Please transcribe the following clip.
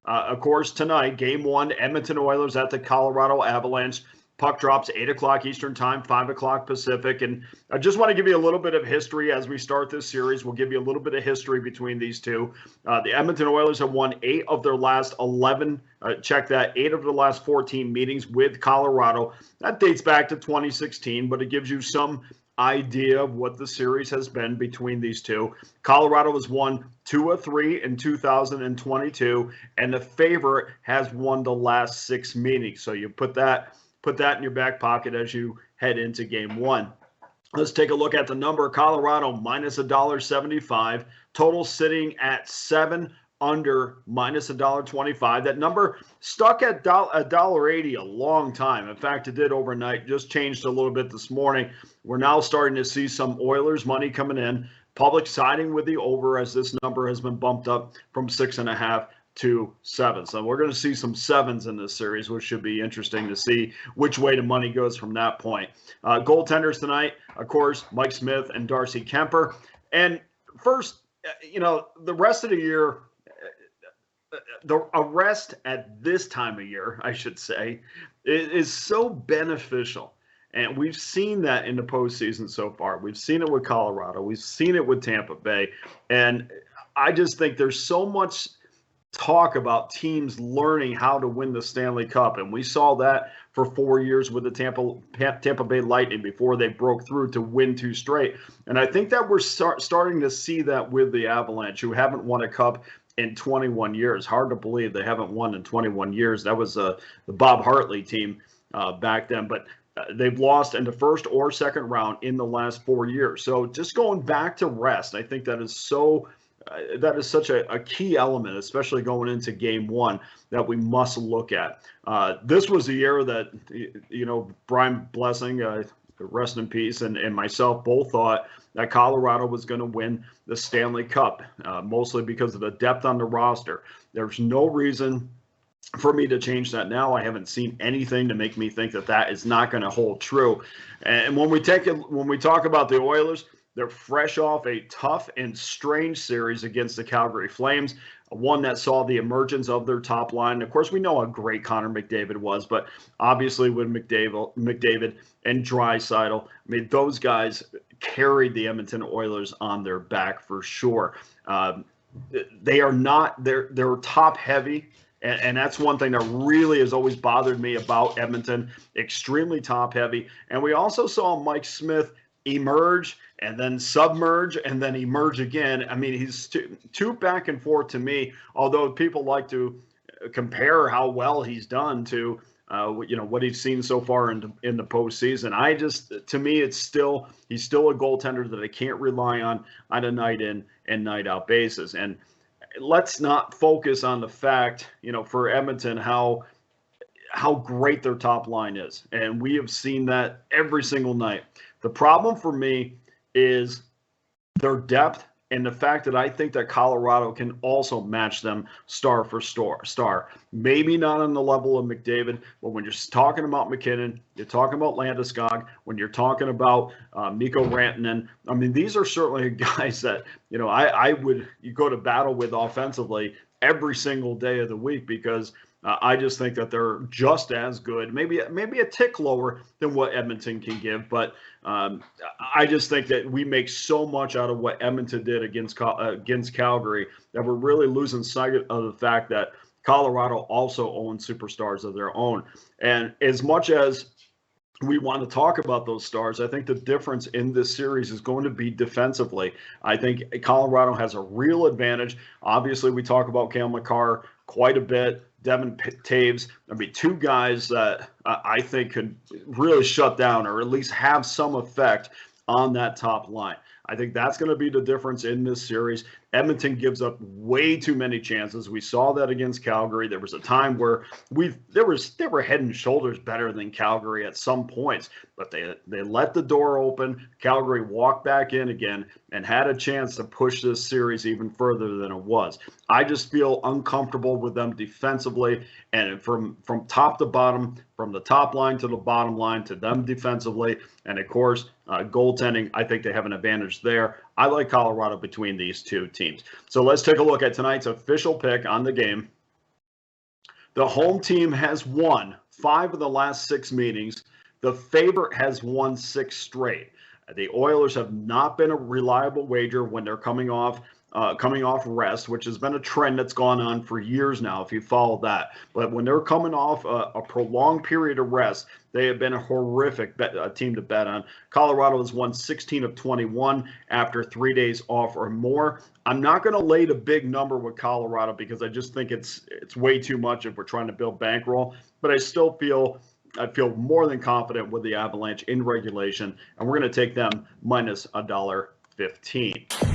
Of course, tonight, Game 1, Edmonton Oilers at the Colorado Avalanche. Puck drops 8 o'clock Eastern Time, 5 o'clock Pacific. And I just want to give you a little bit of history as we start this series. We'll give you a little bit of history between these two. The Edmonton Oilers have won 8 of their last 11, check that, 8 of the last 14 meetings with Colorado. That dates back to 2016, but it gives you some idea of what the series has been between these two. Colorado has won 2 of 3 in 2022, and the favorite has won the last 6 meetings. So you put that in your back pocket as you head into Game 1. Let's take a look at the number. Colorado minus $1.75. Total sitting at 7, under minus $1.25. That number stuck at $1.80 a long time. In fact, it did overnight. Just changed a little bit this morning. We're now starting to see some Oilers money coming in. Public siding with the over as this number has been bumped up from 6.5 to 7. So we're going to see some 7s in this series, which should be interesting to see which way the money goes from that point. Goaltenders tonight, of course, Mike Smith and Darcy Kemper. And first, the rest of the year, a rest at this time of year, I should say, is so beneficial. And we've seen that in the postseason so far. We've seen it with Colorado. We've seen it with Tampa Bay. And I just think there's so much talk about teams learning how to win the Stanley Cup. And we saw that for 4 years with the Tampa Bay Lightning before they broke through to win 2 straight. And I think that we're starting to see that with the Avalanche, who haven't won a cup in 21 years. Hard to believe they haven't won in 21 years. That was the Bob Hartley team back then. But they've lost in the first or second round in the last 4 years. So just going back to rest, I think that is such a key element, especially going into Game 1, that we must look at. This was a year that, Brian Blessing, rest in peace, and myself both thought that Colorado was going to win the Stanley Cup, mostly because of the depth on the roster. There's no reason for me to change that now. I haven't seen anything to make me think that is not going to hold true. And when we talk about the Oilers, they're fresh off a tough and strange series against the Calgary Flames, one that saw the emergence of their top line. Of course, we know how great Connor McDavid was, but obviously with McDavid and Draisaitl, those guys carried the Edmonton Oilers on their back for sure. They're top heavy. And that's one thing that really has always bothered me about Edmonton, extremely top heavy. And we also saw Mike Smith emerge and then submerge and then emerge again. He's too back and forth to me, although people like to compare how well he's done to what he's seen so far in the postseason. To me, he's still a goaltender that I can't rely on a night in and night out basis. And let's not focus on the fact, for Edmonton, how great their top line is. And we have seen that every single night. The problem for me is their depth and the fact that I think that Colorado can also match them star for star. Maybe not on the level of McDavid, but when you're talking about MacKinnon, you're talking about Landeskog, when you're talking about Mikko Rantanen, these are certainly guys that, I would go to battle with offensively every single day of the week, because I just think that they're just as good, maybe a tick lower than what Edmonton can give. But I just think that we make so much out of what Edmonton did against Calgary that we're really losing sight of the fact that Colorado also owns superstars of their own. And as much as we want to talk about those stars, I think the difference in this series is going to be defensively. I think Colorado has a real advantage. Obviously, we talk about Cale Makar quite a bit. Devin Taves, two guys that I think could really shut down or at least have some effect on that top line. I think that's going to be the difference in this series. Edmonton gives up way too many chances. We saw that against Calgary. There was a time where they were head and shoulders better than Calgary at some points, but they let the door open. Calgary walked back in again and had a chance to push this series even further than it was. I just feel uncomfortable with them defensively, and from top to bottom, from the top line to the bottom line, to them defensively, and of course goaltending. I think they have an advantage there. I like Colorado between these two teams. So let's take a look at tonight's official pick on the game. The home team has won 5 of the last 6 meetings. The favorite has won 6 straight. The Oilers have not been a reliable wager when they're coming off rest, which has been a trend that's gone on for years now, if you follow that. But when they're coming off a prolonged period of rest, they have been a horrific team to bet on. Colorado has won 16 of 21 after 3 days off or more. I'm not going to lay the big number with Colorado because I just think it's way too much if we're trying to build bankroll. But I feel more than confident with the Avalanche in regulation, and we're going to take them minus $1.15.